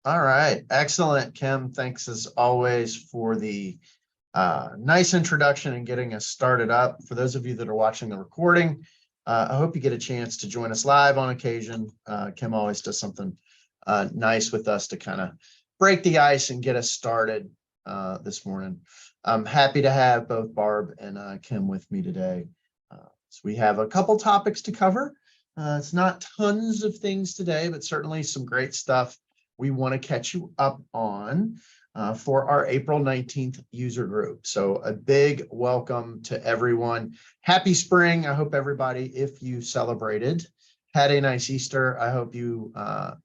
All right, excellent, Kim. Thanks as always for the nice introduction and getting us started up. For those of you that are watching the recording, I hope you get a chance to join us live on occasion. Kim always does something nice with us to kind of break the ice and get us started this morning. I'm happy to have both Barb and Kim with me today. So we have a couple topics to cover. It's not tons of things today, but certainly some great stuff we want to catch you up on for our April 19th user group. So a big welcome to everyone. Happy spring. I hope everybody, if you celebrated, had a nice Easter. I hope you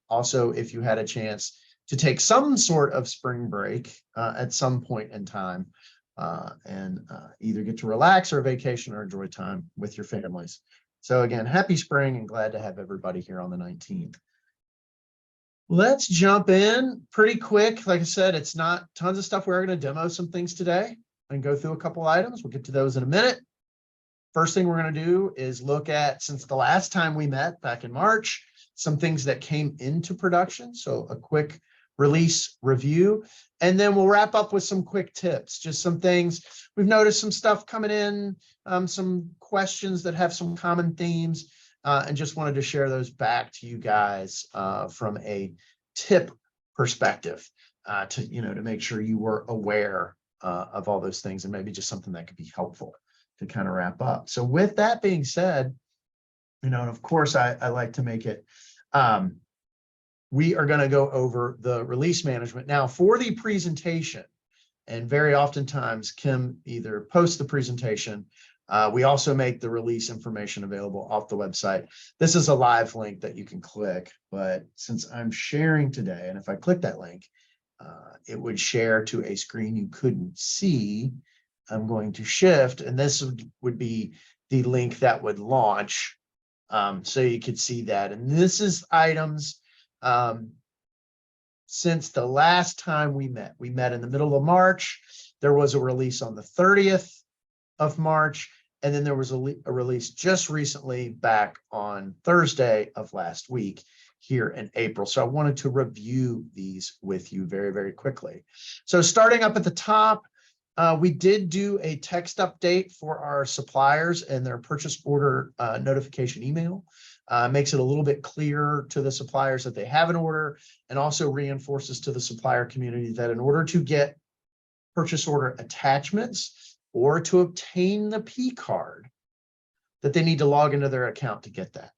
also, if you had a chance to take some sort of spring break at some point in time and either get to relax or vacation or enjoy time with your families. So again, happy spring and glad to have everybody here on the 19th. Let's jump in pretty quick. Like I said, it's not tons of stuff. We're going to demo some things today and go through a couple items. We'll get to those in a minute. First thing we're going to do is look at, since the last time we met back in March, some things that came into production. So a quick release review, and then we'll wrap up with some quick tips, just some things. We've noticed some stuff coming in, some questions that have some common themes. And just wanted to share those back to you guys from a tip perspective to make sure you were aware of all those things and maybe just something that could be helpful to kind of wrap up. So with that being said, and of course I like to make it, we are going to go over the release management. Now for the presentation, and very oftentimes Kim either posts the presentation. We also make the release information available off the website. This is a live link that you can click, but since I'm sharing today, and if I click that link, it would share to a screen you couldn't see. I'm going to shift, and this would be the link that would launch, so you could see that. And this is items since the last time we met. We met in the middle of March. There was a release on the 30th of March. And then there was a release just recently back on Thursday of last week here in April. So I wanted to review these with you very, very quickly. So starting up at the top, we did do a text update for our suppliers and their purchase order notification email. Makes it a little bit clearer to the suppliers that they have an order, and also reinforces to the supplier community that in order to get purchase order attachments or to obtain the P card, that they need to log into their account to get that.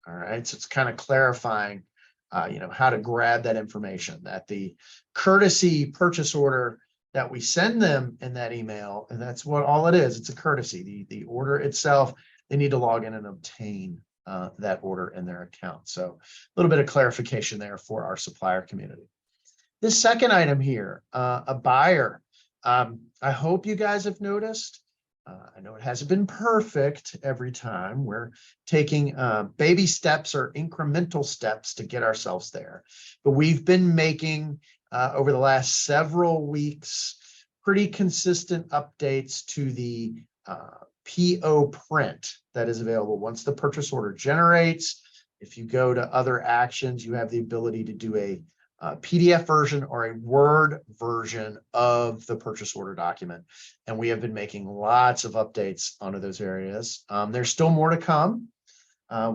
All right, so it's kind of clarifying, how to grab that information, that the courtesy purchase order that we send them in that email, and that's what all it is. It's a courtesy. The order itself, they need to log in and obtain that order in their account. So a little bit of clarification there for our supplier community. This second item here, a buyer. I hope you guys have noticed. I know it hasn't been perfect every time. We're taking baby steps or incremental steps to get ourselves there. But we've been making, over the last several weeks, pretty consistent updates to the PO print that is available. Once the purchase order generates, if you go to other actions, you have the ability to do a PDF version or a Word version of the purchase order document. And we have been making lots of updates onto those areas. There's still more to come. I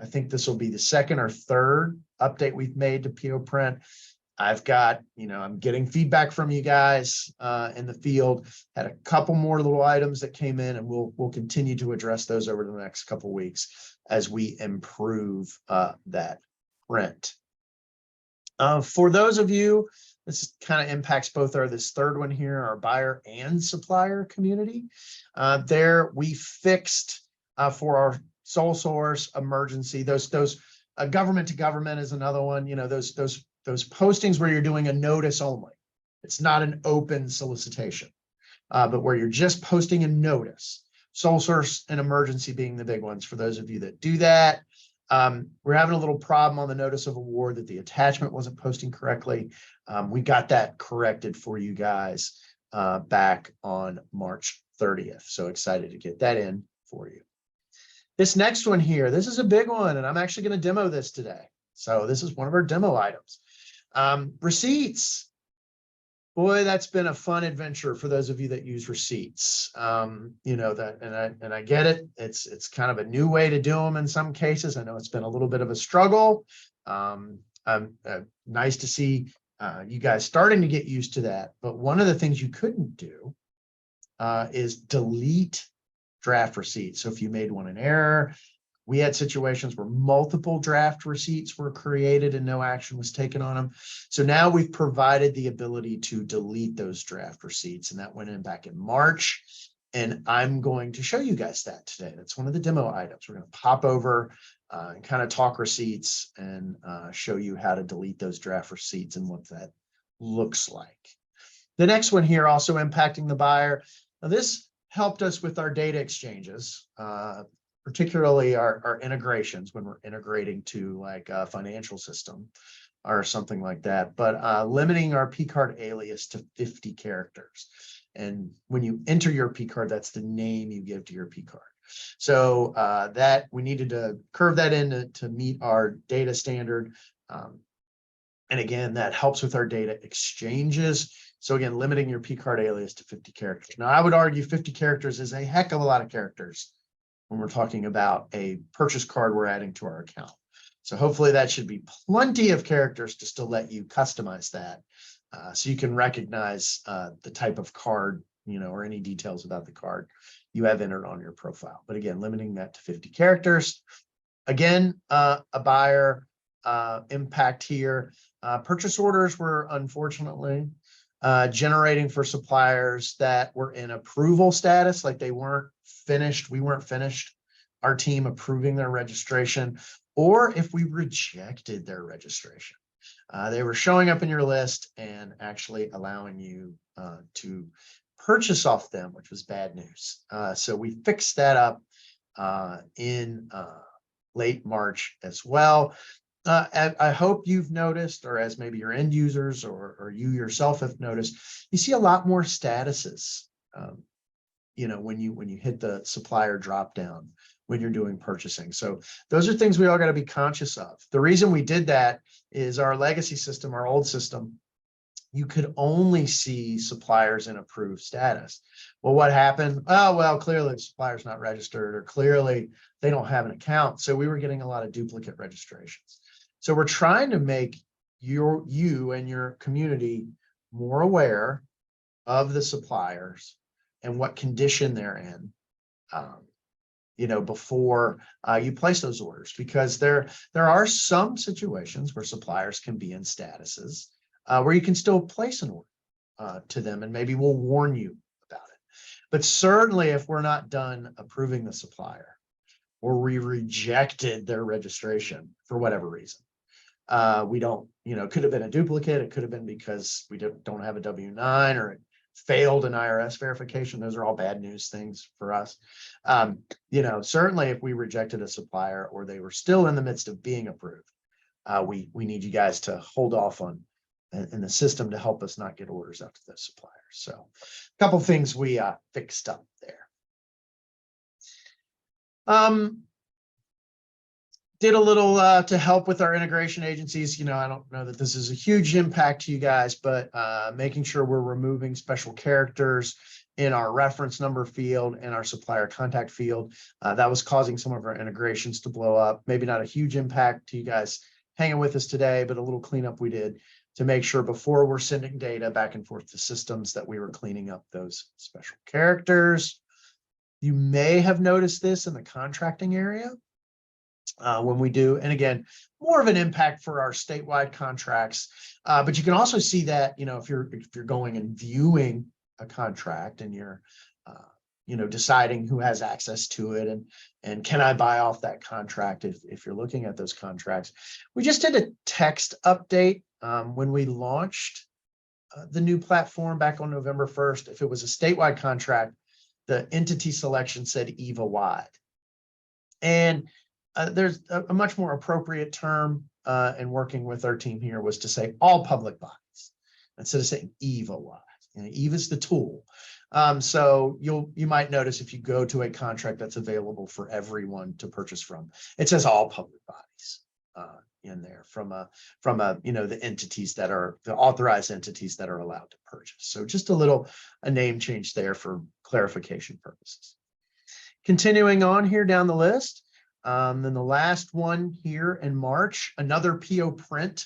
think this will be the second or third update we've made to PO print. I've got, I'm getting feedback from you guys in the field. Had a couple more little items that came in, and we'll continue to address those over the next couple of weeks as we improve that print. For those of you, this kind of impacts both this third one here, our buyer and supplier community. There we fixed for our sole source emergency, those government to government is another one, those postings where you're doing a notice only. It's not an open solicitation, but where you're just posting a notice. Sole source and emergency being the big ones for those of you that do that. We're having a little problem on the notice of award that the attachment wasn't posting correctly. We got that corrected for you guys back on March 30th. So excited to get that in for you. This next one here, this is a big one, and I'm actually going to demo this today. So this is one of our demo items. Receipts. Boy, that's been a fun adventure for those of you that use receipts. You know that, and I get it. It's kind of a new way to do them in some cases. I know it's been a little bit of a struggle. Nice to see you guys starting to get used to that. But one of the things you couldn't do is delete draft receipts. So if you made one in error, we had situations where multiple draft receipts were created and no action was taken on them. So now we've provided the ability to delete those draft receipts, and that went in back in March. And I'm going to show you guys that today. That's one of the demo items. We're going to pop over and kind of talk receipts and show you how to delete those draft receipts and what that looks like. The next one here, also impacting the buyer. Now, this helped us with our data exchanges, particularly our integrations when we're integrating to like a financial system or something like that, but limiting our P-card alias to 50 characters. And when you enter your P-card, that's the name you give to your P-card. So that we needed to curve that in to meet our data standard. And again, that helps with our data exchanges. So again, limiting your P-card alias to 50 characters. Now, I would argue 50 characters is a heck of a lot of characters when we're talking about a purchase card we're adding to our account. So hopefully that should be plenty of characters to still let you customize that. So you can recognize the type of card, you know, or any details about the card you have entered on your profile. But again, limiting that to 50 characters. Again, a buyer impact here. Purchase orders were unfortunately generating for suppliers that were in approval status, like they weren't finished. We weren't finished, our team approving their registration, or if we rejected their registration. They were showing up in your list and actually allowing you to purchase off them, which was bad news. So we fixed that up in late March as well. I hope you've noticed, or as maybe your end users or you yourself have noticed, you see a lot more statuses. You know, when you hit the supplier drop down when you're doing purchasing. So those are things we all got to be conscious of. The reason we did that is our legacy system, our old system, you could only see suppliers in approved status. Well, what happened? Oh, well, clearly the supplier's not registered, or clearly they don't have an account. So we were getting a lot of duplicate registrations. So we're trying to make you and your community more aware of the suppliers and what condition they're in, you know, before you place those orders, because there are some situations where suppliers can be in statuses where you can still place an order to them, and maybe we'll warn you about it. But certainly if we're not done approving the supplier, or we rejected their registration for whatever reason, we don't, you know, it could have been a duplicate, it could have been because we don't have a W-9, or it failed an IRS verification. Those are all bad news things for us. You know, certainly if we rejected a supplier or they were still in the midst of being approved, we need you guys to hold off on in the system to help us not get orders out to those suppliers. So a couple things we fixed up there. Did a little to help with our integration agencies. You know, I don't know that this is a huge impact to you guys, but making sure we're removing special characters in our reference number field and our supplier contact field. That was causing some of our integrations to blow up. Maybe not a huge impact to you guys hanging with us today, but a little cleanup we did to make sure before we're sending data back and forth to systems that we were cleaning up those special characters. You may have noticed this in the contracting area. When we do, and again, more of an impact for our statewide contracts, but you can also see that, you know, if you're going and viewing a contract and you're you know, deciding who has access to it and can I buy off that contract if you're looking at those contracts. We just did a text update when we launched the new platform back on November 1st. If it was a statewide contract, the entity selection said EVA wide, and there's a much more appropriate term in working with our team here was to say all public bodies instead of saying EVA wide. And EVA is the tool. So you might notice if you go to a contract that's available for everyone to purchase from, it says all public bodies. in there from the entities that are the authorized entities that are allowed to purchase. So just a name change there for clarification purposes. Continuing on here down the list, then the last one here in March, another PO print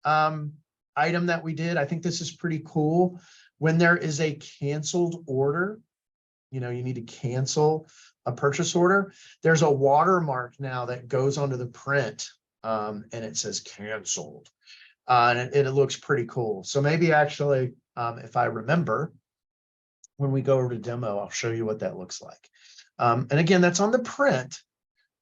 item that we did. I think this is pretty cool. When there is a canceled order, you need to cancel a purchase order. There's a watermark now that goes onto the print, and it says canceled, and it looks pretty cool. So maybe actually, if I remember, when we go over to demo, I'll show you what that looks like. And again, that's on the print,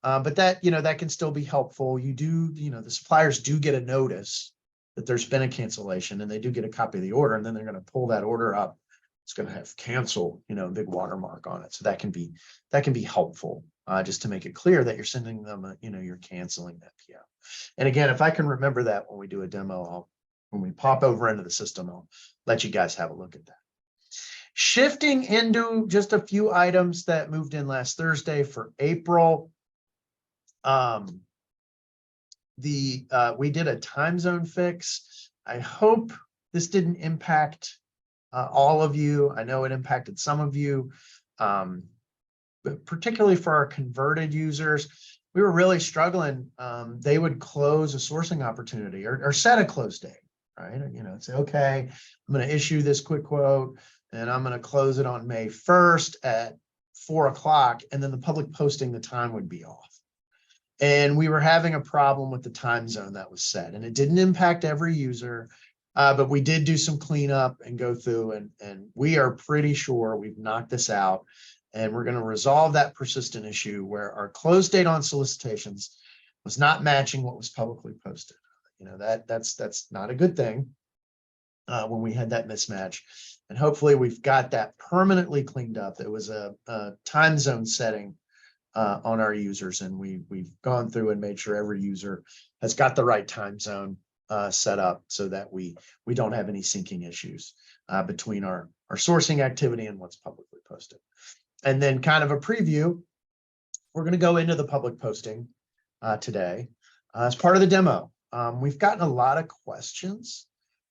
but that can still be helpful. The suppliers do get a notice that there's been a cancellation, and they do get a copy of the order, and then they're going to pull that order up. It's going to have cancel, a big watermark on it. So that can be helpful, just to make it clear that you're sending them, you're canceling that PO. And again, if I can remember that when we do a demo, when we pop over into the system, I'll let you guys have a look at that. Shifting into just a few items that moved in last Thursday for April. We did a time zone fix. I hope this didn't impact all of you. I know it impacted some of you, but particularly for our converted users, we were really struggling. They would close a sourcing opportunity or set a close date, right? Say, okay, I'm going to issue this quick quote, and I'm going to close it on May 1st at 4 o'clock, and then the public posting, the time would be off. And we were having a problem with the time zone that was set, and it didn't impact every user. But we did do some cleanup and go through, and we are pretty sure we've knocked this out, and we're going to resolve that persistent issue where our close date on solicitations was not matching what was publicly posted. That's not a good thing when we had that mismatch, and hopefully we've got that permanently cleaned up. There was a time zone setting on our users, and we've gone through and made sure every user has got the right time zone set up so that we don't have any syncing issues between our sourcing activity and what's publicly posted. And then kind of a preview, we're going to go into the public posting today as part of the demo. We've gotten a lot of questions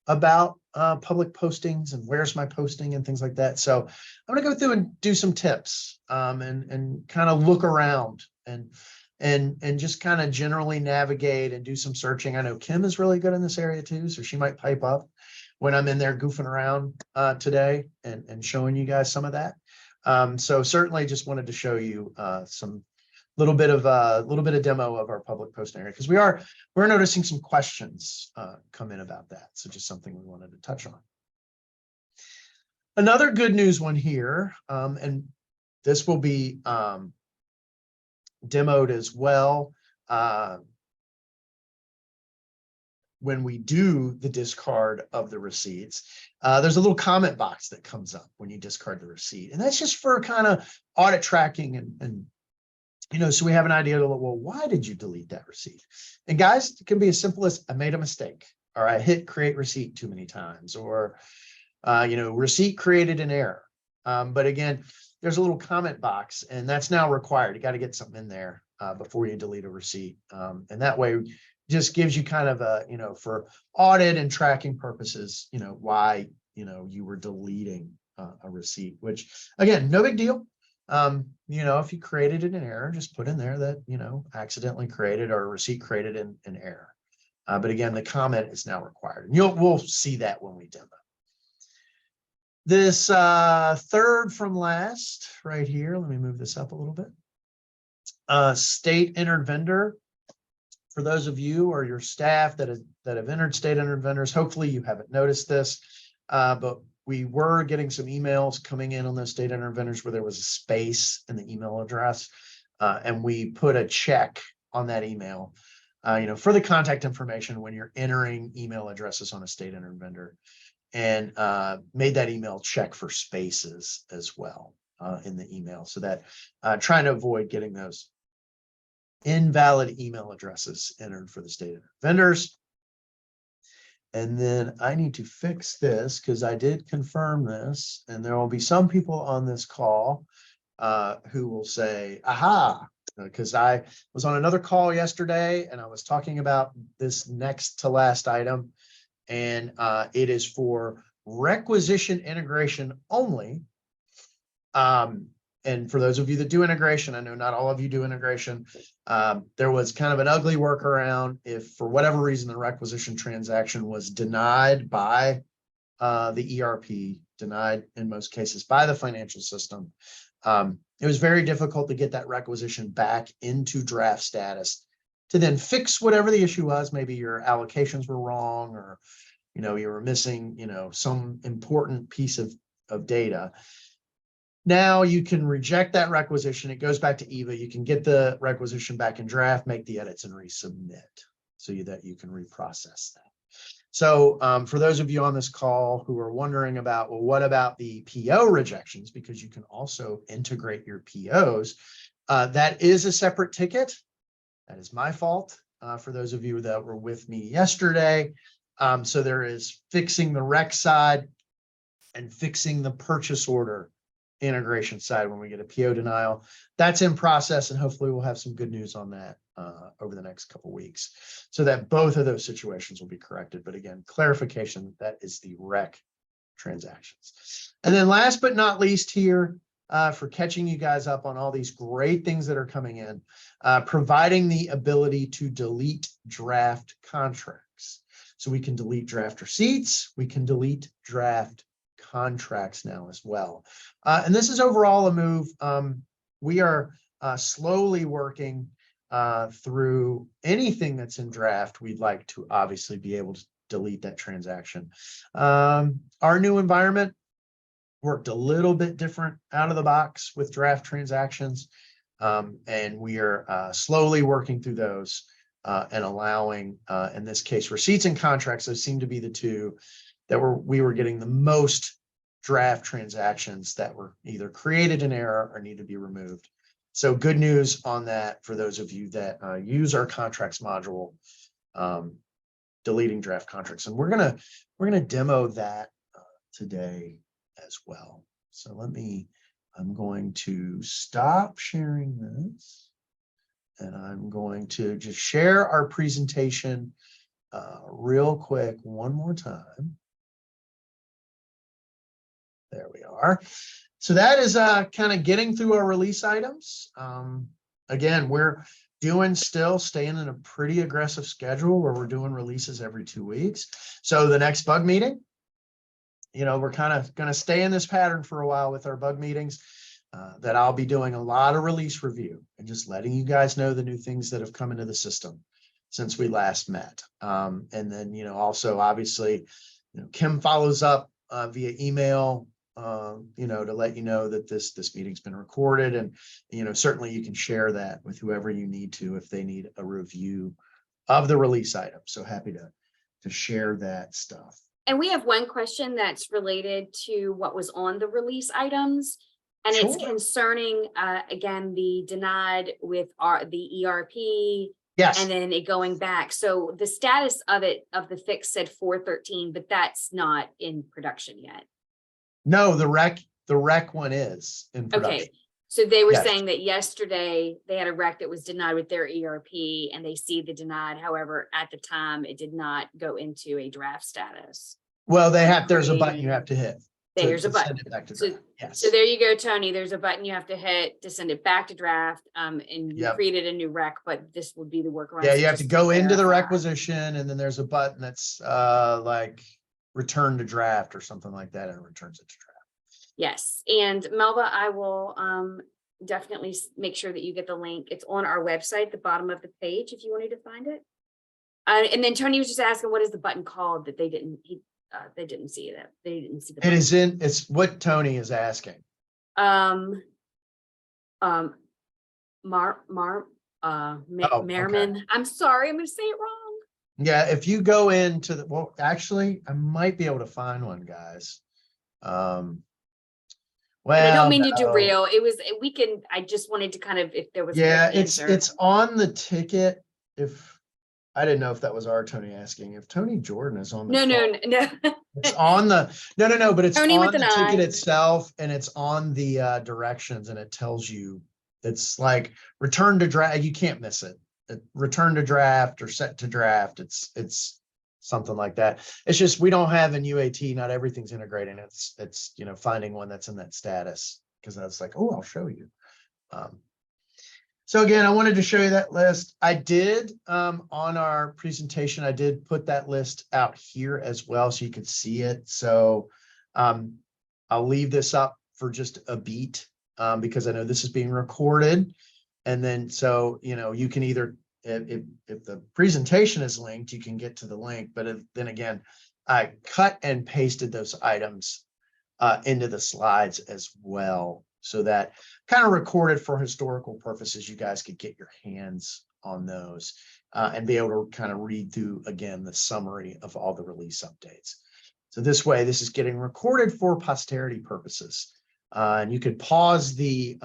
about public postings and where's my posting and things like that. So I'm going to go through and do some tips and kind of look around and just kind of generally navigate and do some searching. I know Kim is really good in this area too, so she might pipe up when I'm in there goofing around today and showing you guys some of that. So certainly just wanted to show you some little bit of demo of our public posting area, because we're noticing some questions come in about that. So just something we wanted to touch on. Another good news one here, and this will be demoed as well when we do the discard of the receipts. There's a little comment box that comes up when you discard the receipt, and that's just for kind of audit tracking and so we have an idea of, well, why did you delete that receipt? And guys, it can be as simple as I made a mistake, or I hit create receipt too many times, or receipt created an error. But again, there's a little comment box, and that's now required. You got to get something in there before you delete a receipt. And that way just gives you kind of a, for audit and tracking purposes, why, you were deleting a receipt, which again, no big deal. If you created an error, just put in there that, accidentally created or a receipt created an error. But again, the comment is now required. And we'll see that when we demo. This third from last right here, let me move this up a little bit. State entered vendor. For those of you or your staff that have entered state entered vendors, hopefully you haven't noticed this, but we were getting some emails coming in on those state entered vendors where there was a space in the email address, and we put a check on that email, for the contact information when you're entering email addresses on a state entered vendor, and made that email check for spaces as well in the email, so that trying to avoid getting those invalid email addresses entered for the state entered vendors. And then I need to fix this because I did confirm this, and there will be some people on this call who will say, aha, because I was on another call yesterday and I was talking about this next to last item. And it is for requisition integration only. And for those of you that do integration, I know not all of you do integration. There was kind of an ugly workaround if for whatever reason the requisition transaction was denied by the ERP, denied in most cases by the financial system. It was very difficult to get that requisition back into draft status to then fix whatever the issue was. Maybe your allocations were wrong, or you were missing some important piece of data. Now you can reject that requisition. It goes back to EVA. You can get the requisition back in draft, make the edits, and resubmit so that you can reprocess that. So for those of you on this call who are wondering about, well, what about the PO rejections? Because you can also integrate your POs. That is a separate ticket. That is my fault for those of you that were with me yesterday. So there is fixing the rec side and fixing the purchase order integration side when we get a PO denial. That's in process, and hopefully we'll have some good news on that over the next couple of weeks so that both of those situations will be corrected. But again, clarification, that is the rec transactions. And then last but not least here, for catching you guys up on all these great things that are coming in, providing the ability to delete draft contracts. So we can delete draft receipts, we can delete draft contracts now as well. And this is overall a move. We are slowly working through anything that's in draft. We'd like to obviously be able to delete that transaction. Our new environment worked a little bit different out of the box with draft transactions. And we are slowly working through those and allowing, in this case, receipts and contracts. Those seem to be the two that we were getting the most draft transactions that were either created in error or need to be removed. So good news on that for those of you that use our contracts module, deleting draft contracts. And we're gonna demo that today as well. So I'm going to stop sharing this, and I'm going to just share our presentation real quick one more time. There we are. So that is kind of getting through our release items. Again, we're staying in a pretty aggressive schedule where we're doing releases every 2 weeks. So the next bug meeting, we're kind of going to stay in this pattern for a while with our bug meetings, that I'll be doing a lot of release review and just letting you guys know the new things that have come into the system since we last met. And then, also obviously, Kim follows up via email, to let you know that this meeting's been recorded, and certainly you can share that with whoever you need to if they need a review of the release item. So happy to share that stuff. And we have one question that's related to what was on the release items, and Sure. it's concerning again the denied with the ERP. Yes. And then it going back. So the status of the fix said 413, but that's not in production yet. No, the rec one is in production. Okay. So they were Yes. saying that yesterday they had a rec that was denied with their ERP, and they see the denied. However, at the time it did not go into a draft status. Well, there's a button you have to hit. There's a button. Send it back to So, draft. Yes. so there you go, Tony. There's a button you have to hit to send it back to draft. And you Yep. created a new rec, but this would be the workaround. Yeah, So you have to just go into the verify. requisition, and then there's a button that's like return to draft or something like that, and it returns it to draft. Yes, and Melba, I will definitely make sure that you get the link. It's on our website, the bottom of the page, if you wanted to find it. And then Tony was just asking, what is the button called that they didn't see that they didn't see the button. It's what Tony is asking. Merriman. Okay. I'm sorry, I'm gonna say it wrong. Yeah, if you go into well, actually, I might be able to find one, guys. And Well, I don't mean to no. derail. I just wanted to kind of, if there was a Yeah, quick answer. it's on the ticket. If I didn't know if that was our Tony asking. If Tony Jordan is on the No. it's on the no, but it's Tony on with the an ticket I. itself, and it's on the directions, and it tells you It's like return to draft. You can't miss it. Return to draft or set to draft. It's something like that. It's just we don't have in UAT. Not everything's integrating. It's finding one that's in that status, because that's like, oh, I'll show you. So again, I wanted to show you that list. I did on our presentation, I did put that list out here as well so you could see it. So I'll leave this up for just a beat because I know this is being recorded. And then so, you can either, if the presentation is linked, you can get to the link. But then again, I cut and pasted those items into the slides as well, so that kind of recorded for historical purposes, you guys could get your hands on those and be able to kind of read through again the summary of all the release updates. So this way, this is getting recorded for posterity purposes. And you could pause the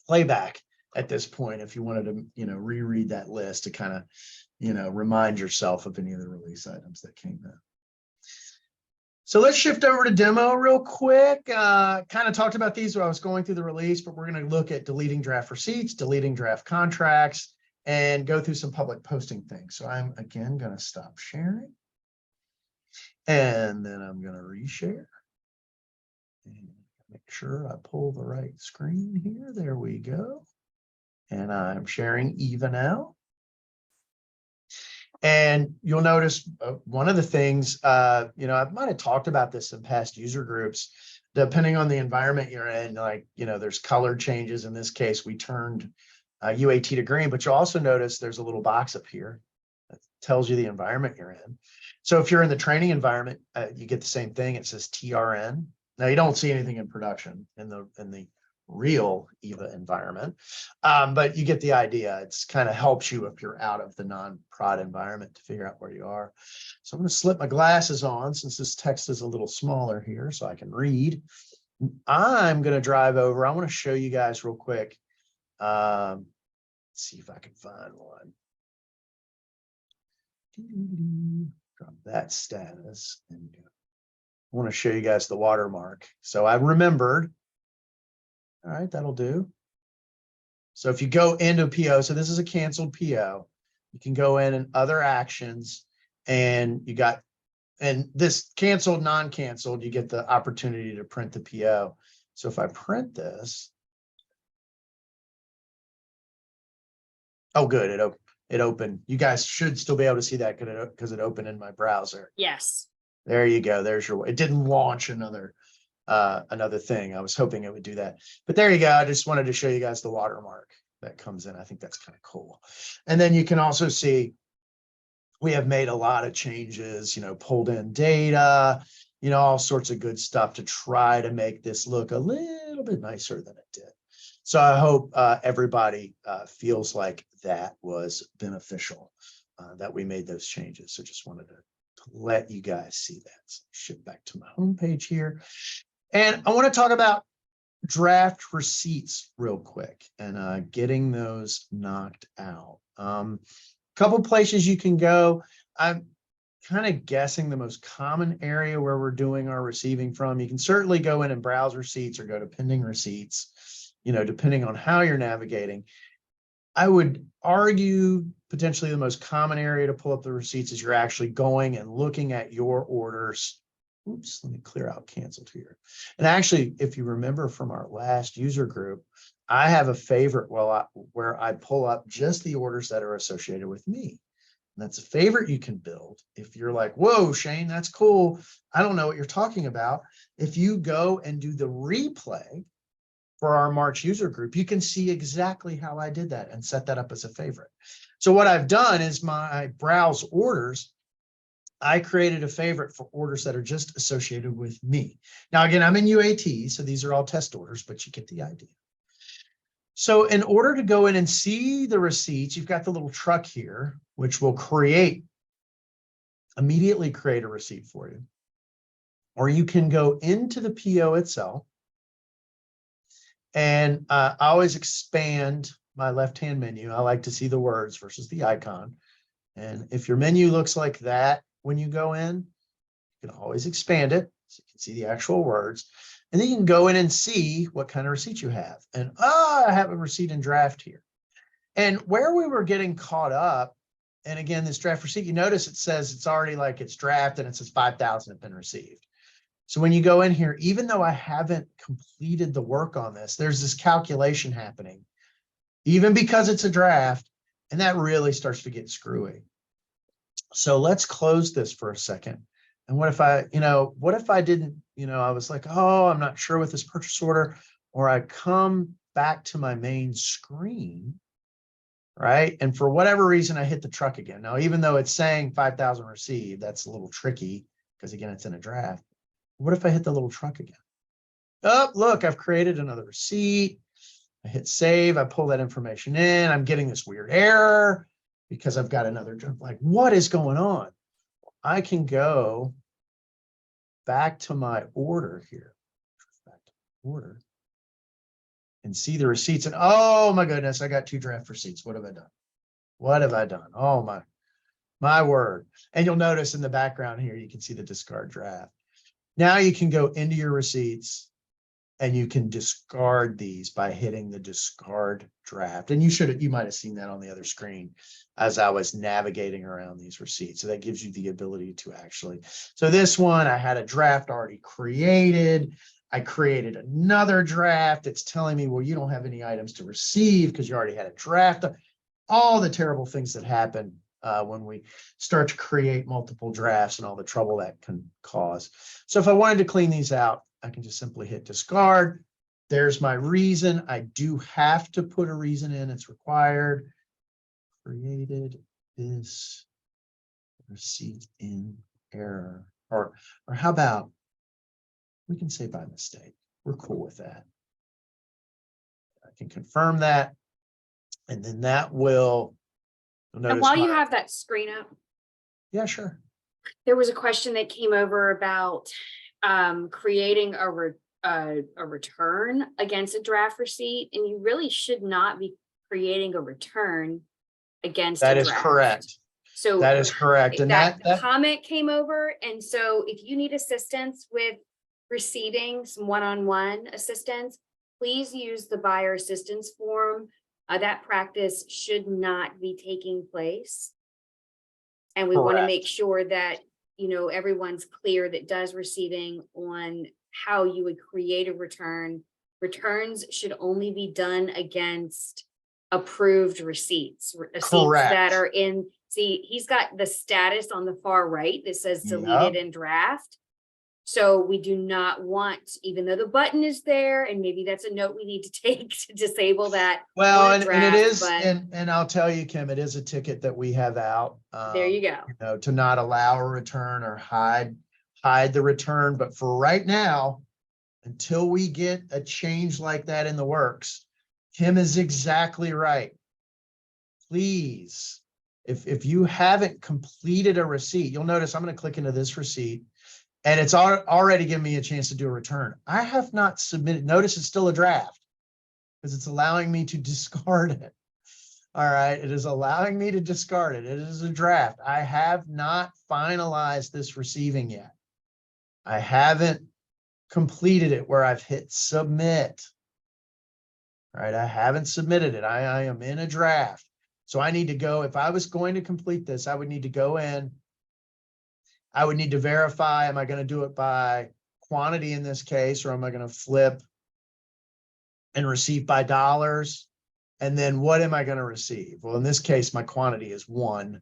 playback at this point if you wanted to, reread that list to kind of, remind yourself of any of the release items that came in. So let's shift over to demo real quick. Kind of talked about these when I was going through the release, but we're going to look at deleting draft receipts, deleting draft contracts, and go through some public posting things. So I'm again going to stop sharing. And then I'm going to reshare. And make sure I pull the right screen here. There we go. And I'm sharing Eva now. And you'll notice one of the things, I might have talked about this in past user groups, depending on the environment you're in, like, there's color changes. In this case, we turned UAT to green, but you'll also notice there's a little box up here that tells you the environment you're in. So if you're in the training environment, you get the same thing. It says TRN. Now you don't see anything in production in the real EVA environment, but you get the idea. It's kind of helps you if you're out of the non-prod environment to figure out where you are. So I'm going to slip my glasses on since this text is a little smaller here so I can read. I'm going to drive over. I want to show you guys real quick. Let's see if I can find one. Drop that status and go. I want to show you guys the watermark. So I remembered. All right, that'll do. So if you go into PO, so this is a canceled PO, you can go in and other actions, and you got, and this canceled, non-canceled, you get the opportunity to print the PO. So if I print this, oh, good, it opened. You guys should still be able to see that because it opened in my browser. Yes. There you go. There's your, it didn't launch another thing. I was hoping it would do that, but there you go. I just wanted to show you guys the watermark that comes in. I think that's kind of cool. And then you can also see we have made a lot of changes, pulled in data, all sorts of good stuff to try to make this look a little bit nicer than it did. So I hope everybody feels like that was beneficial, that we made those changes. So just wanted to let you guys see that. So shift back to my homepage here. And I want to talk about draft receipts real quick and getting those knocked out. Couple places you can go. I'm kind of guessing the most common area where we're doing our receiving from. You can certainly go in and browse receipts or go to pending receipts, depending on how you're navigating. I would argue potentially the most common area to pull up the receipts is you're actually going and looking at your orders. Oops, let me clear out canceled here. And actually, if you remember from our last user group, I have a favorite where I pull up just the orders that are associated with me. And that's a favorite you can build. If you're like, whoa, Shane, that's cool. I don't know what you're talking about. If you go and do the replay for our March user group, you can see exactly how I did that and set that up as a favorite. So what I've done is my browse orders, I created a favorite for orders that are just associated with me. Now, again, I'm in UAT, so these are all test orders, but you get the idea. So in order to go in and see the receipts, you've got the little truck here, which will immediately create a receipt for you. Or you can go into the PO itself. And I always expand my left-hand menu. I like to see the words versus the icon. And if your menu looks like that when you go in, you can always expand it so you can see the actual words. And then you can go in and see what kind of receipt you have. And I have a receipt in draft here. And where we were getting caught up, and again, this draft receipt, you notice it says it's already like it's draft and it says 5,000 have been received. So when you go in here, even though I haven't completed the work on this, there's this calculation happening, even because it's a draft, and that really starts to get screwy. So let's close this for a second. And what if I, what if I didn't, I was like, oh, I'm not sure with this purchase order, or I come back to my main screen, right? And for whatever reason, I hit the truck again. Now, even though it's saying 5,000 received, that's a little tricky because again, it's in a draft. What if I hit the little truck again? Oh, look, I've created another receipt. I hit save. I pull that information in. I'm getting this weird error because I've got another, like, what is going on? I can go back to my order here, back to order, and see the receipts. And oh my goodness, I got 2 draft receipts. What have I done? What have I done? Oh my word. And you'll notice in the background here, you can see the discard draft. Now you can go into your receipts and you can discard these by hitting the discard draft. And you might have seen that on the other screen as I was navigating around these receipts. So that gives you the ability to actually, so this one, I had a draft already created. I created another draft. It's telling me, well, you don't have any items to receive because you already had a draft. All the terrible things that happen when we start to create multiple drafts and all the trouble that can cause. So if I wanted to clean these out, I can just simply hit discard. There's my reason. I do have to put a reason in. It's required. Created this receipt in error. Or how about we can say by mistake. We're cool with that. I can confirm that. And then that will. And while you have that screen up. Yeah, sure. There was a question that came over about creating a return against a draft receipt, and you really should not be creating a return against that a is draft. Correct. So that is correct. And that comment came over. And so if you need assistance with receiving some one-on-one assistance, please use the buyer assistance form. That practice should not be taking place. And we want to make sure that, everyone's clear that does receiving on how you would create a return. Returns should only be done against approved receipts that are in. See, he's got the status on the far right that says deleted in draft. So we do not want, even though the button is there, and maybe that's a note we need to take to disable that. Well, and it is, and I'll tell you, Kim, it is a ticket that we have out. There you go. To not allow a return or hide the return. But for right now, until we get a change like that in the works, Kim is exactly right. Please, if you haven't completed a receipt, you'll notice I'm going to click into this receipt. And it's already given me a chance to do a return. I have not submitted. Notice it's still a draft because it's allowing me to discard it. All right. It is allowing me to discard it. It is a draft. I have not finalized this receiving yet. I haven't completed it where I've hit submit. All right. I haven't submitted it. I am in a draft. So I need to go. If I was going to complete this, I would need to go in. I would need to verify, am I going to do it by quantity in this case, or am I going to flip and receive by dollars? And then what am I going to receive? Well, in this case, my quantity is 1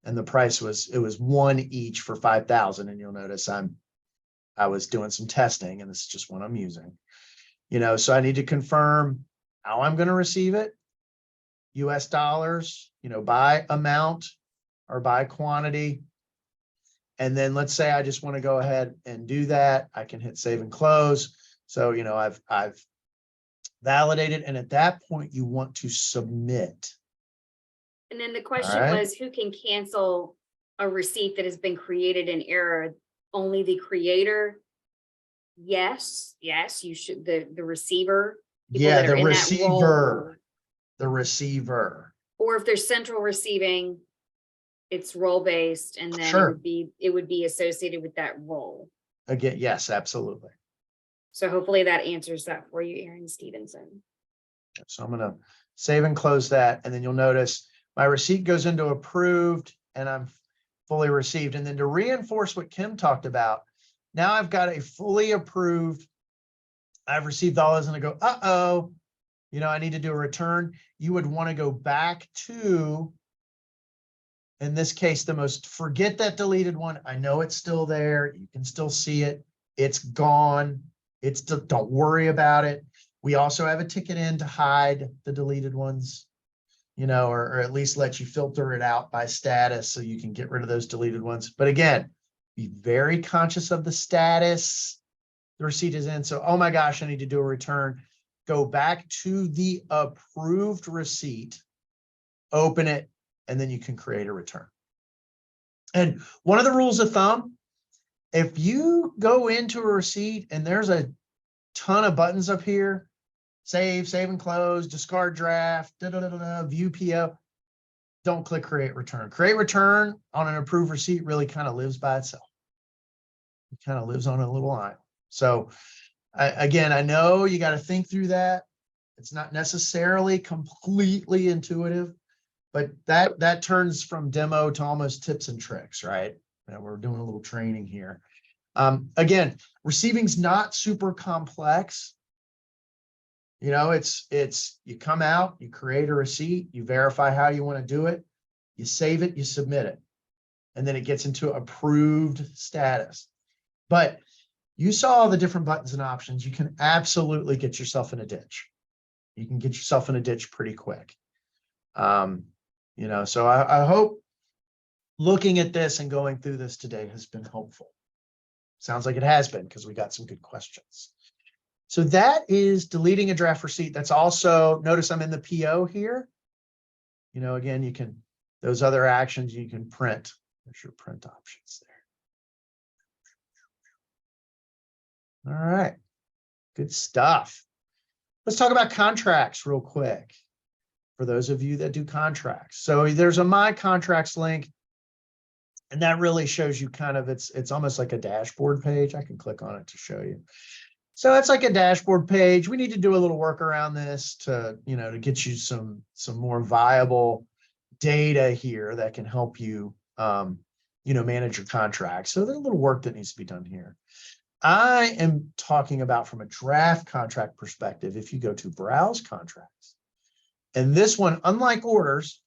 and the price was 1 each for 5,000. And you'll notice I was doing some testing and this is just what I'm using, so I need to confirm how I'm going to receive it. US dollars, by amount or by quantity. And then let's say I just want to go ahead and do that. I can hit save and close. So, I've validated. And at that point, you want to submit. And then the question was, who can cancel a receipt that has been created in error? Only the creator? Yes, you should. The receiver. Yeah, the receiver. The receiver. Or if there's central receiving, it's role based, and then it would be associated with that role. Again, yes, absolutely. So hopefully that answers that for you, Aaron Stevenson. So I'm gonna save and close that, and then you'll notice my receipt goes into approved and I'm fully received. And then to reinforce what Kim talked about, now I've got a fully approved, I've received all those and I go, uh-oh, you know, I need to do a return. You would want to go back to, in this case, forget that deleted one. I know it's still there. You can still see it. It's gone. Don't worry about it. We also have a ticket in to hide the deleted ones, you know, or at least let you filter it out by status so you can get rid of those deleted ones. But again, be very conscious of the status. The receipt is in. So, oh my gosh, I need to do a return. Go back to the approved receipt, open it, and then you can create a return. And one of the rules of thumb, if you go into a receipt and there's a ton of buttons up here, save and close, discard draft, view PO, don't click create return. Create return on an approved receipt really kind of lives by itself. It kind of lives on a little island. So again, I know you got to think through that. It's not necessarily completely intuitive, but that turns from demo to almost tips and tricks, right? We're doing a little training here. Again, receiving's not super complex. You know, it's you come out, you create a receipt, you verify how you want to do it, you save it, you submit it, and then it gets into approved status. But you saw all the different buttons and options. You can absolutely get yourself in a ditch. You can get yourself in a ditch pretty quick. You know, so I hope looking at this and going through this today has been helpful. Sounds like it has been because we got some good questions. So that is deleting a draft receipt. That's also, notice I'm in the PO here. You know, again, you can, those other actions you can print. There's your print options there. All right, good stuff. Let's talk about contracts real quick for those of you that do contracts. So there's a My Contracts link, and that really shows you kind of, it's almost like a dashboard page. I can click on it to show you. So it's like a dashboard page. We need to do a little work around this to, you know, to get you some more viable data here that can help you, you know, manage your contracts. So there's a little work that needs to be done here. I am talking about from a draft contract perspective. If you go to browse contracts, and this one, unlike orders,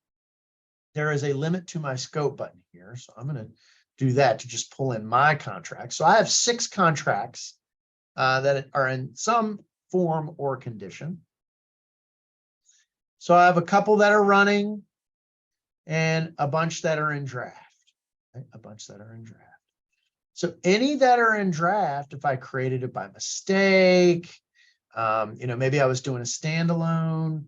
there is a limit to my scope button here. So I'm going to do that to just pull in my contracts. So I have 6 contracts that are in some form or condition. So I have a couple that are running and a bunch that are in draft. Okay? A bunch that are in draft. So any that are in draft, if I created it by mistake, you know, maybe I was doing a standalone,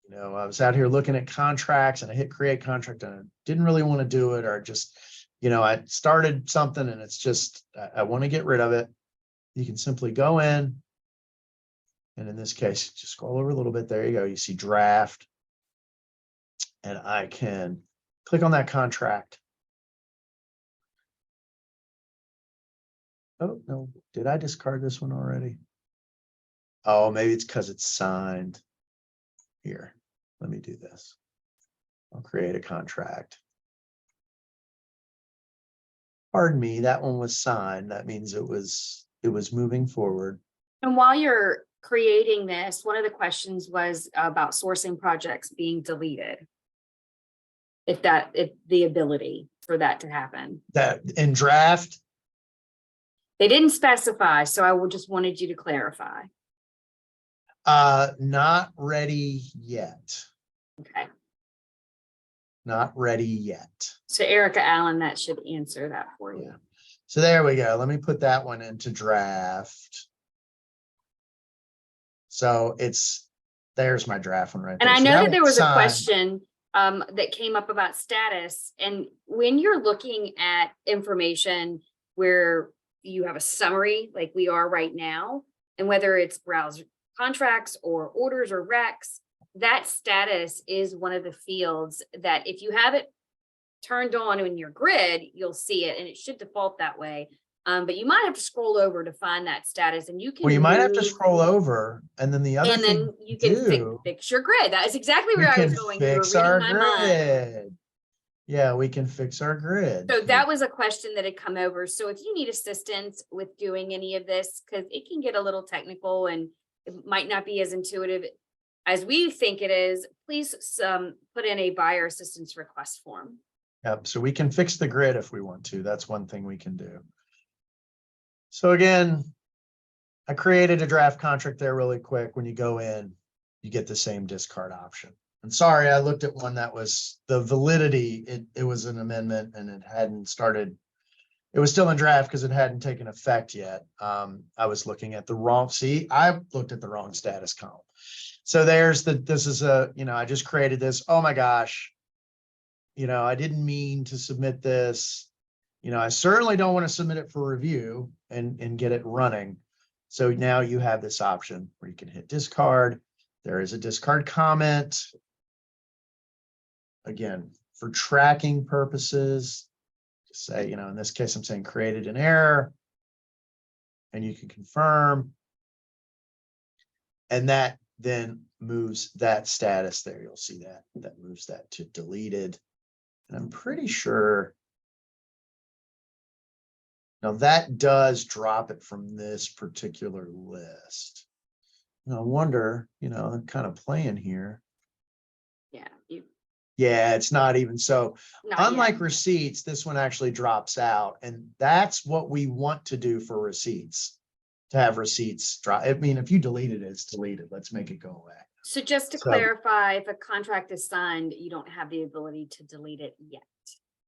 you know, I was out here looking at contracts and I hit create contract and I didn't really want to do it, or just, you know, I started something and it's just, I want to get rid of it. You can simply go in, and in this case, just scroll over a little bit. There you go. You see draft, and I can click on that contract. Oh, no, did I discard this one already? Oh, maybe it's because it's signed. Here, let me do this. I'll create a contract. Pardon me, that one was signed. That means it was moving forward. And while you're creating this, one of the questions was about sourcing projects being deleted. If the ability for that to happen. That in draft, they didn't specify, so I just wanted you to clarify. Not ready yet. Okay. Not ready yet. So Erica Allen, that should answer that for you. Yeah. So there we go. Let me put that one into draft. So there's my draft one right there. And I so know that there was signed. a question that came up about status. And when you're looking at information where you have a summary like we are right now, and whether it's browse contracts or orders or recs, that status is one of the fields that if you have it turned on in your grid, you'll see it, and it should default that way. But you might have to scroll over to find that status, and you can. Well, you might have to move- scroll over, and then the other And thing then you can do, fix your grid. That is exactly we where I can was going. You were fix reading our my mind. grid. Yeah, we can fix our grid. So that was a question that had come over. So if you need assistance with doing any of this, because it can get a little technical and it might not be as intuitive as we think it is, please put in a buyer assistance request form. Yep, so we can fix the grid if we want to. That's one thing we can do. So again, I created a draft contract there really quick. When you go in, you get the same discard option. And sorry, I looked at one that was the validity. It was an amendment and it hadn't started. It was still in draft because it hadn't taken effect yet. I was looking at the wrong, see, I looked at the wrong status column. So there's this is a, I just created this. Oh my gosh. I didn't mean to submit this. I certainly don't want to submit it for review and get it running. So now you have this option where you can hit discard. There is a discard comment. Again, for tracking purposes, just say, in this case, I'm saying created an error. And you can confirm. And that then moves that status there. You'll see that moves that to deleted. And I'm pretty sure. Now that does drop it from this particular list. And I wonder, I'm kind of playing here. Yeah. Yeah, it's not even so. Not Unlike yet. receipts, this one actually drops out. And that's what we want to do for receipts, to have receipts drop. I mean, if you delete it, it's deleted. Let's make it go away. So just to clarify, if a contract is signed, you don't have the ability to delete it yet.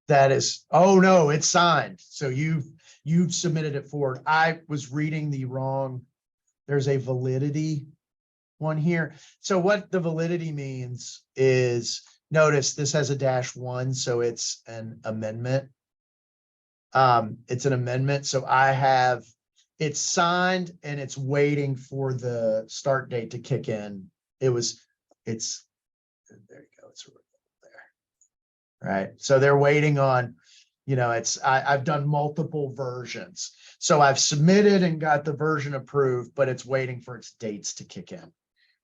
That is, oh no, it's signed. So you've submitted it forward. I was reading the wrong, there's a validity one here. So what the validity means is, notice this has a -1, so it's an amendment. It's an amendment. So it's signed and it's waiting for the start date to kick in. There you go. It's there. Right. So they're waiting on, I've done multiple versions. So I've submitted and got the version approved, but it's waiting for its dates to kick in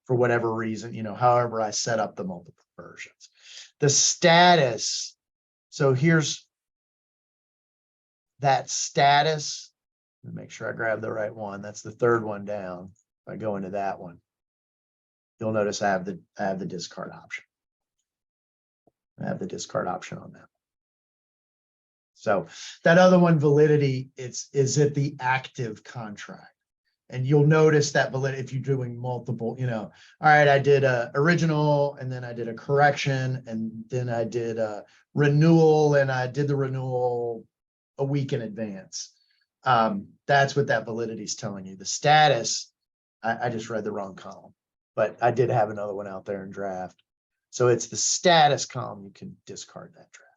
for whatever reason, however I set up the multiple versions. The status. So here's that status. Let me make sure I grab the right one. That's the third one down. If I go into that one, you'll notice I have the discard option. I have the discard option on that. So that other one, validity, is it the active contract? And you'll notice that validity if you're doing multiple, all right, I did a original and then I did a correction and then I did a renewal and I did the renewal a week in advance. That's what that validity is telling you. The status, I just read the wrong column, but I did have another one out there in draft. So it's the status column. You can discard that draft.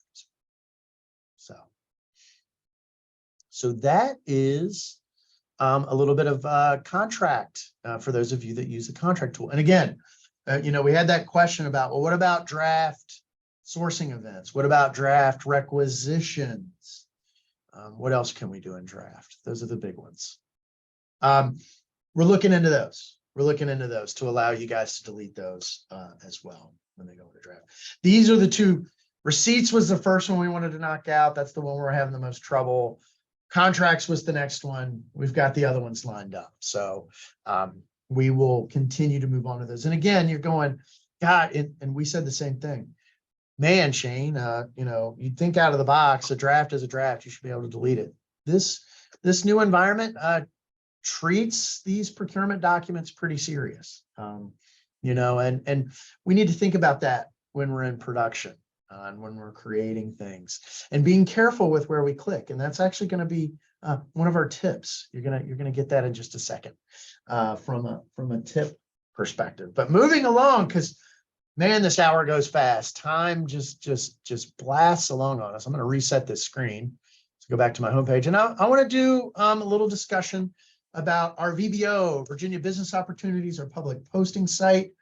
So that is a little bit of contract for those of you that use the contract tool. And again, we had that question about, well, what about draft sourcing events? What about draft requisitions? What else can we do in draft? Those are the big ones. We're looking into those. We're looking into those to allow you guys to delete those as well when they go into draft. These are the two. Receipts was the first one we wanted to knock out. That's the one we're having the most trouble. Contracts was the next one. We've got the other ones lined up. So we will continue to move on to those. And again, you're going, God, and we said the same thing. Man, Shane, you'd think out of the box, a draft is a draft. You should be able to delete it. This new environment treats these procurement documents pretty serious. And we need to think about that when we're in production. And when we're creating things and being careful with where we click. And that's actually going to be one of our tips. You're gonna get that in just a second from a tip perspective. But moving along, because man, this hour goes fast. Time just blasts along on us. I'm going to reset this screen to go back to my homepage, and I want to do a little discussion about our VBO, Virginia Business Opportunities, our public posting site.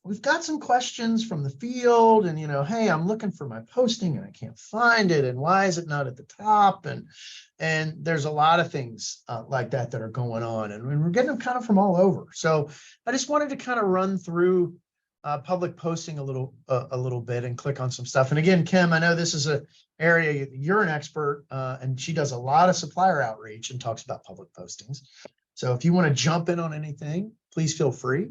we've got some questions from the field and, hey, I'm looking for my posting and I can't find it. And why is it not at the top? And there's a lot of things like that are going on, and we're getting them kind of from all over. So I just wanted to kind of run through public posting a little bit and click on some stuff. And again, Kim, I know this is an area you're an expert, and she does a lot of supplier outreach and talks about public postings. So if you want to jump in on anything, please feel free.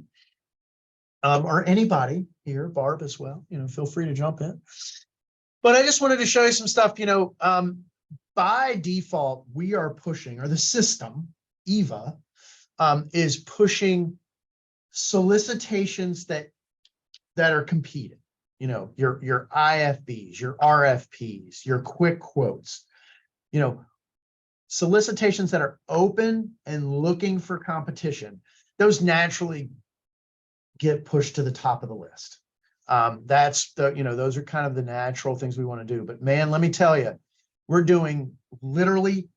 Or anybody here, Barb as well, feel free to jump in. But I just wanted to show you some stuff, by default, we are pushing, or the system, EVA, is pushing solicitations that are competed, your IFBs, your RFPs, your quick quotes, solicitations that are open and looking for competition. Those naturally get pushed to the top of the list. That's those are kind of the natural things we want to do. But man, let me tell you, we're doing literally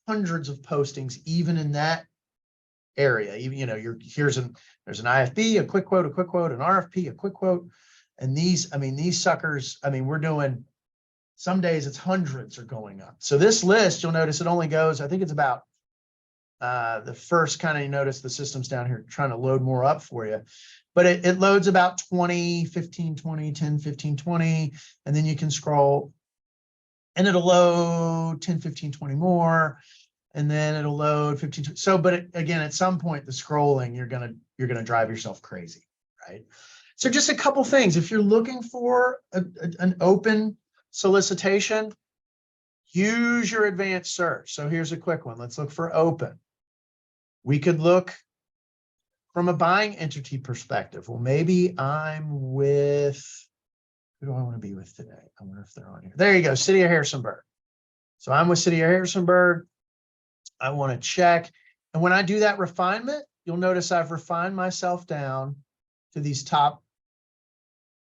hundreds of postings, even in that area. Even, there's an IFB, a quick quote, an RFP, a quick quote. And these suckers, we're doing, some days it's hundreds are going up. So this list, you'll notice it only goes, I think it's about the first kind of, you notice the system's down here trying to load more up for you. But it loads about 20, 15, 20, 10, 15, 20, and then you can scroll and it'll load 10, 15, 20 more, and then it'll load 15. 20. So, but again, at some point, the scrolling, you're gonna drive yourself crazy, right? So just a couple things. If you're looking for an open solicitation, use your advanced search. So here's a quick one. Let's look for open. We could look from a buying entity perspective. Well, maybe I'm with, who do I want to be with today? I wonder if they're on here. There you go, City of Harrisonburg. So I'm with City of Harrisonburg. I want to check. And when I do that refinement, you'll notice I've refined myself down to these top,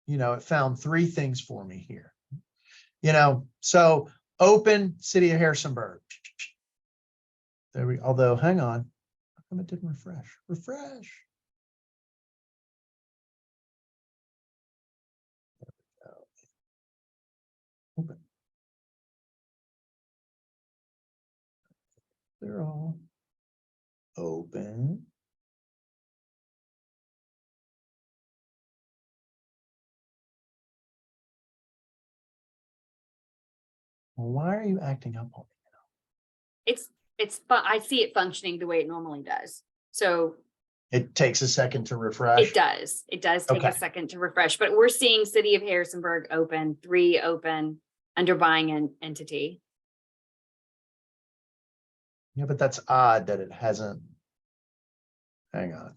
it found 3 things for me here. So open City of Harrisonburg. There we, although hang on, how come it didn't refresh? Refresh. There we go. Open. They're all open. Well, why are you acting up on me? I see it functioning the way it normally does. So It takes a second to refresh. it does take Okay. a second to refresh, but we're seeing City of Harrisonburg open, 3 open under buying an entity. Yeah, but that's odd that it hasn't. Hang on.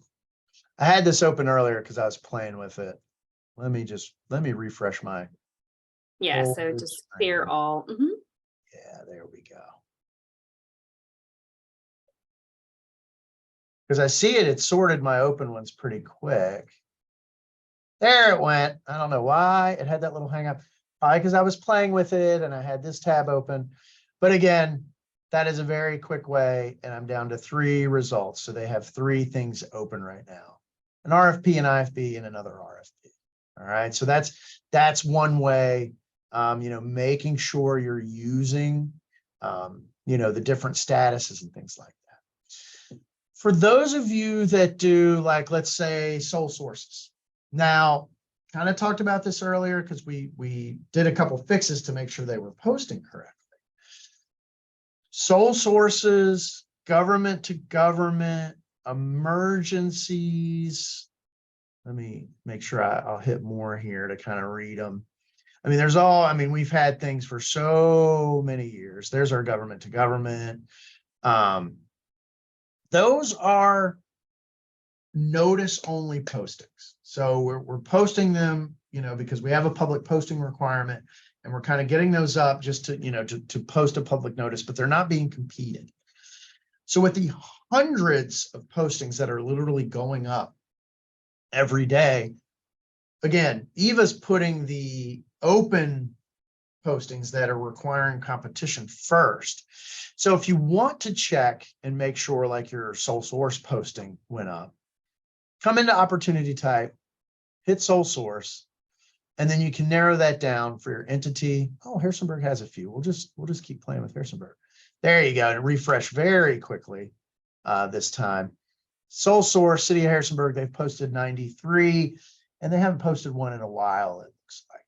I had this open earlier because I was playing with it. Let me refresh my. Yeah, whole so just clear screen. all. Mhm. Yeah, there we go. Because I see it sorted my open ones pretty quick. There it went. I don't know why it had that little hang up. Probably because I was playing with it and I had this tab open. But again, that is a very quick way, and I'm down to 3 results. So they have 3 things open right now: an RFP, an IFB, and another RFP. All right. So that's one way, making sure you're using, the different statuses and things like that. For those of you that do, like, let's say, sole sources. Now, kind of talked about this earlier because we did a couple fixes to make sure they were posting correctly. Sole sources, government to government, emergencies. Let me make sure I'll hit more here to kind of read them. We've had things for so many years. There's our government to government. Those are notice only postings. So we're posting them, because we have a public posting requirement, and we're kind of getting those up just to, to post a public notice, but they're not being competed. So with the hundreds of postings that are literally going up every day, again, EVA's putting the open postings that are requiring competition first. So if you want to check and make sure like your sole source posting went up, come into opportunity type, hit sole source, and then you can narrow that down for your entity. Oh, Harrisonburg has a few. We'll just keep playing with Harrisonburg. There you go. And refresh very quickly this time. Sole source, City of Harrisonburg, they've posted 93, and they haven't posted one in a while. It looks like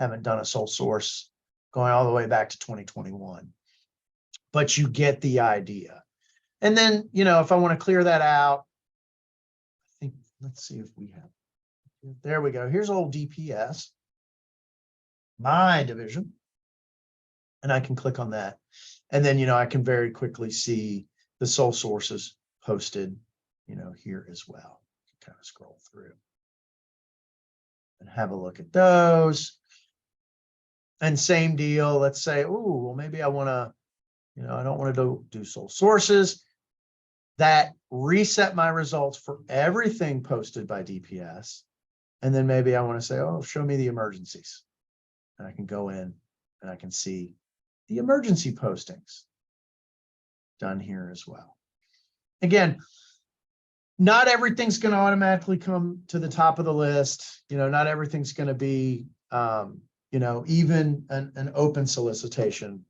haven't done a sole source going all the way back to 2021. But you get the idea. And then, if I want to clear that out, I think, let's see if we have, there we go. Here's old DPS, my division. And I can click on that. And then, I can very quickly see the sole sources posted, here as well. Kind of scroll through and have a look at those. And same deal. Let's say, oh, well, maybe I want to, I don't want to do sole sources. That reset my results for everything posted by DPS. And then maybe I want to say, oh, show me the emergencies. And I can go in and I can see the emergency postings done here as well. Again, not everything's going to automatically come to the top of the list. Not everything's going to be, even an open solicitation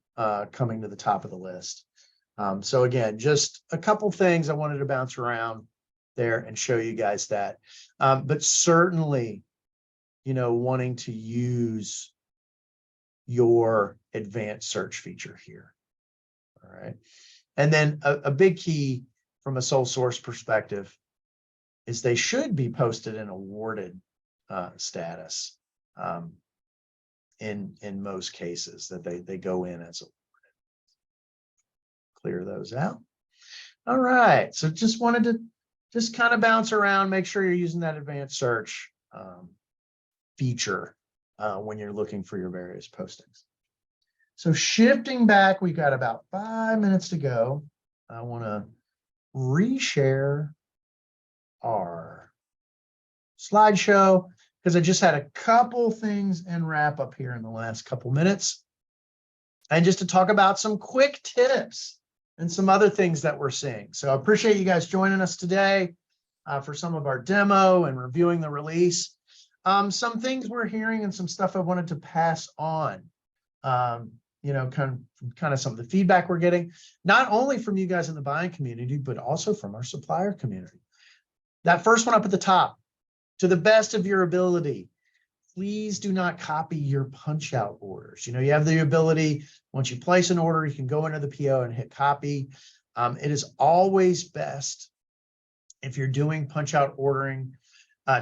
coming to the top of the list. So again, just a couple things I wanted to bounce around there and show you guys that. But certainly, wanting to use your advanced search feature here. All right. And then a big key from a sole source perspective is they should be posted in awarded status in most cases, that they go in as awarded. Clear those out. All right. So just wanted to just kind of bounce around, make sure you're using that advanced search feature when you're looking for your various postings. So shifting back, we got about 5 minutes to go. I want to reshare our slideshow because I just had a couple things and wrap up here in the last couple minutes. And just to talk about some quick tips and some other things that we're seeing. So I appreciate you guys joining us today for some of our demo and reviewing the release. Some things we're hearing and some stuff I wanted to pass on. Kind of some of the feedback we're getting, not only from you guys in the buying community, but also from our supplier community. That first one up at the top, to the best of your ability, please do not copy your punch out orders. You have the ability, once you place an order, you can go into the PO and hit copy. It is always best if you're doing punch out ordering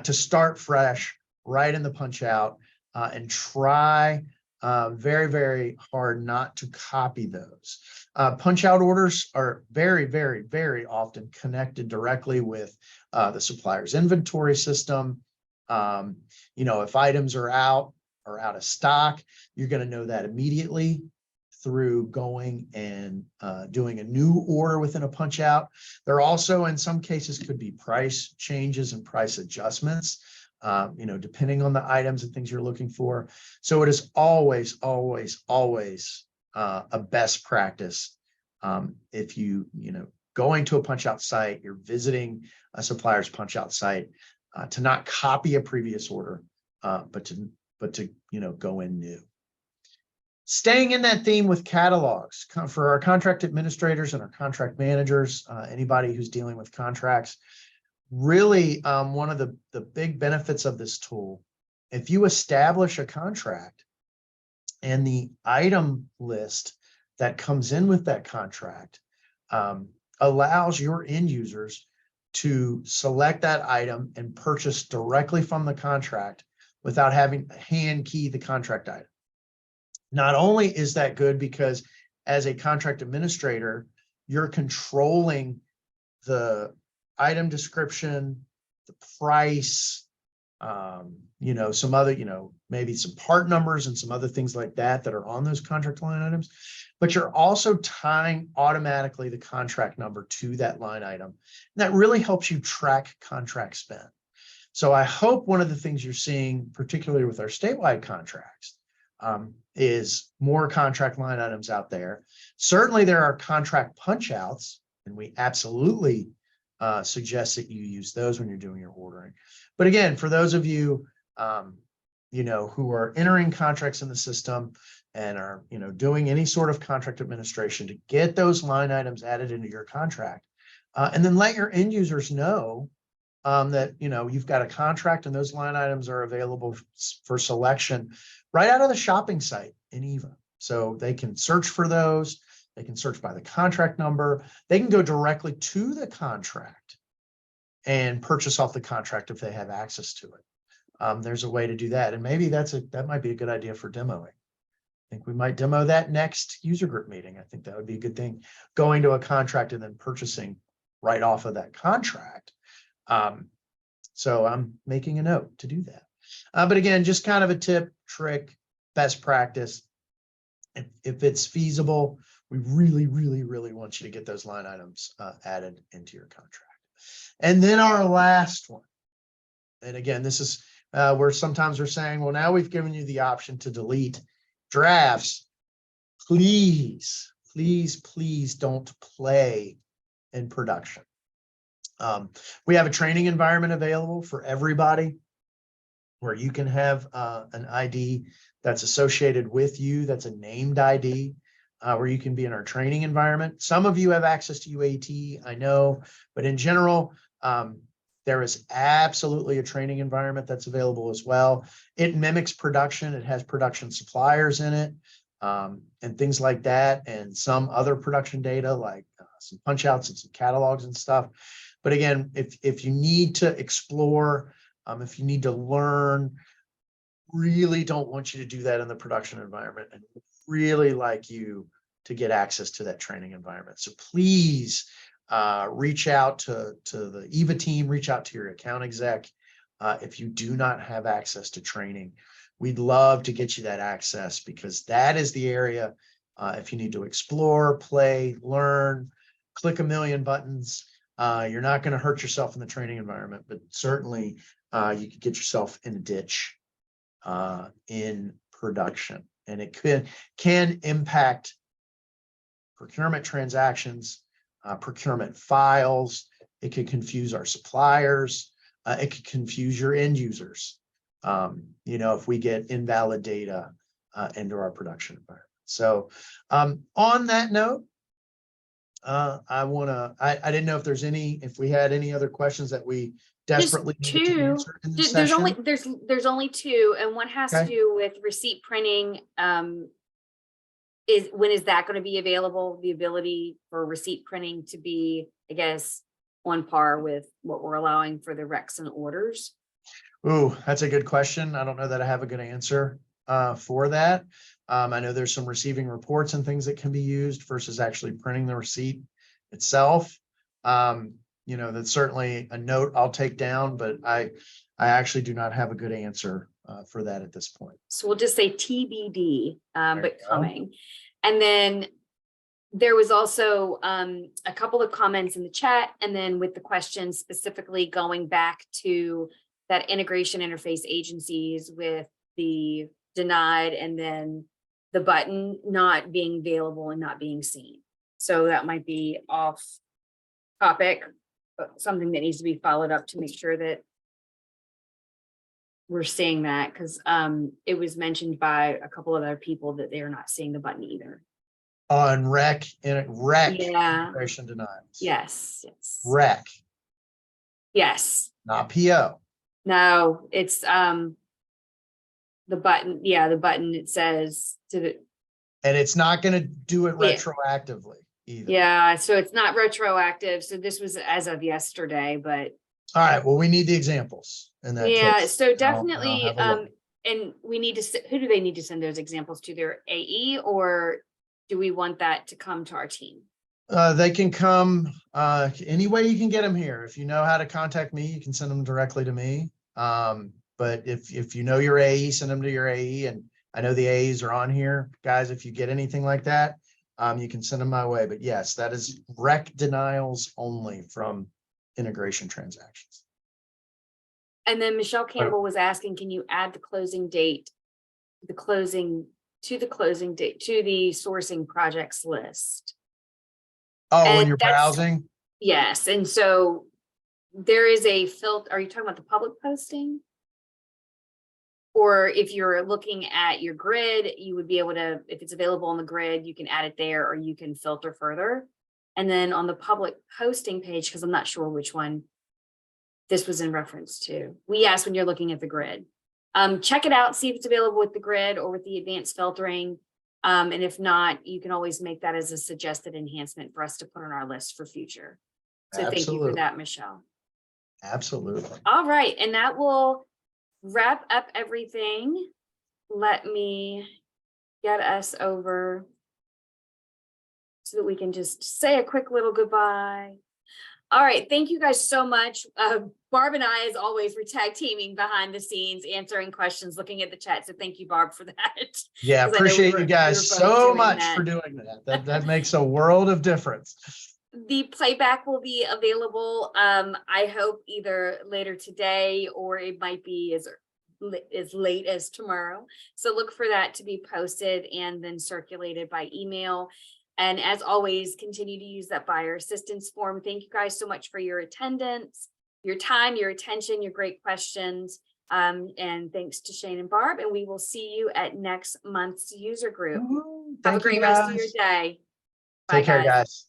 to start fresh right in the punch out and try very, very hard not to copy those. Punch out orders are very, very, very often connected directly with the supplier's inventory system. If items are out of stock, you're going to know that immediately through going and doing a new order within a punch out. There also, in some cases, could be price changes and price adjustments, depending on the items and things you're looking for. So it is always, always, always a best practice. If going to a punch out site, you're visiting a supplier's punch out site, to not copy a previous order, but to go in new. Staying in that theme with catalogs for our contract administrators and our contract managers, anybody who's dealing with contracts, really one of the big benefits of this tool, if you establish a contract and the item list that comes in with that contract allows your end users to select that item and purchase directly from the contract without having to hand key the contract item. Not only is that good because as a contract administrator, you're controlling the item description, the price, some other, maybe some part numbers and some other things like that are on those contract line items, but you're also tying automatically the contract number to that line item. And that really helps you track contract spend. So I hope one of the things you're seeing, particularly with our statewide contracts, is more contract line items out there. Certainly there are contract punch outs, and we absolutely suggest that you use those when you're doing your ordering. But again, for those of you, who are entering contracts in the system and are, doing any sort of contract administration, to get those line items added into your contract. And then let your end users know that, you've got a contract and those line items are available for selection right out of the shopping site in EVA. So they can search for those. They can search by the contract number. They can go directly to the contract and purchase off the contract if they have access to it. There's a way to do that. And maybe that might be a good idea for demoing. I think we might demo that next user group meeting. I think that would be a good thing, going to a contract and then purchasing right off of that contract. So I'm making a note to do that. But again, just kind of a tip, trick, best practice. If it's feasible, we really, really, really want you to get those line items added into your contract. And then our last one. And again, this is where sometimes we're saying, well, now we've given you the option to delete drafts. Please, please, please don't play in production. We have a training environment available for everybody where you can have an ID that's associated with you, that's a named ID, where you can be in our training environment. Some of you have access to UAT, I know, but in general, there is absolutely a training environment that's available as well. It mimics production. It has production suppliers in it, and things like that, and some other production data like some punch outs and some catalogs and stuff. But again, if you need to explore, if you need to learn, really don't want you to do that in the production environment, and really like you to get access to that training environment. So please reach out to the EVA team, reach out to your account exec. If you do not have access to training, we'd love to get you that access, because that is the area, if you need to explore, play, learn, click a million buttons, you're not going to hurt yourself in the training environment, but certainly you could get yourself in a ditch in production, and it can impact procurement transactions, procurement files. It could confuse our suppliers. It could confuse your end users. If we get invalid data into our production environment. So on that note, I didn't know if we had any other questions that we desperately needed to answer in this session. There's only two, and one has to do with receipt printing. When is that going to be available? The ability for receipt printing to be, I guess, on par with what we're allowing for the recs and orders. Ooh, that's a good question. I don't know that I have a good answer for that. I know there's some receiving reports and things that can be used versus actually printing the receipt itself. That's certainly a note I'll take down, but I actually do not have a good answer for that at this point. So we'll just say TBD, but coming. And then there was also a couple of comments in the chat, and then with the questions specifically going back to that integration interface agencies with the denied, and then the button not being available and not being seen. So that might be off topic, but something that needs to be followed up to make sure that we're seeing that, because it was mentioned by a couple of other people that they are not seeing the button either. On rec integration denials. Yes. Rec. Yes. Not PO. No, it's the button. Yeah, the button, it says to the. And it's not going to do it retroactively either. Yeah, so it's not retroactive. So this was as of yesterday, but. All right, well, we need the examples in that case. So definitely, and we need to, who do they need to send those examples to? Their AE, or do we want that to come to our team? They can come any way you can get them here. If you know how to contact me, you can send them directly to me. But if you know your AE, send them to your AE. And I know the AEs are on here. Guys, if you get anything like that, you can send them my way. But yes, that is rec denials only from integration transactions. And then Michelle Campbell was asking, can you add the closing date, to the sourcing projects list? Oh, And when you're browsing? Yes. And so there is a filter. Are you talking about the public posting? Or if you're looking at your grid, you would be able to, if it's available on the grid, you can add it there, or you can filter further. And then on the public posting page, because I'm not sure which one this was in reference to. Yes, when you're looking at the grid. Check it out, see if it's available with the grid or with the advanced filtering. And if not, you can always make that as a suggested enhancement for us to put on our list for future. So thank you for Absolutely. that, Michelle. Absolutely. All right, and that will wrap up everything. Let me get us over so that we can just say a quick little goodbye. All right, thank you guys so much. Barb and I, as always, we're tag teaming behind the scenes, answering questions, looking at the chat. So thank you, Barb, for that. Yeah, 'Cause I know we appreciate were- you we guys were both so doing much that. for doing that. That makes a world of difference. The playback will be available, I hope either later today, or it might be as late as tomorrow. So look for that to be posted and then circulated by email. And as always, continue to use that buyer assistance form. Thank you guys so much for your attendance, your time, your attention, your great questions. And thanks to Shane and Barb, and we will see you at next month's user group. Woo-hoo. Have a Thank you, great rest of your guys. day. Bye, Take care, guys.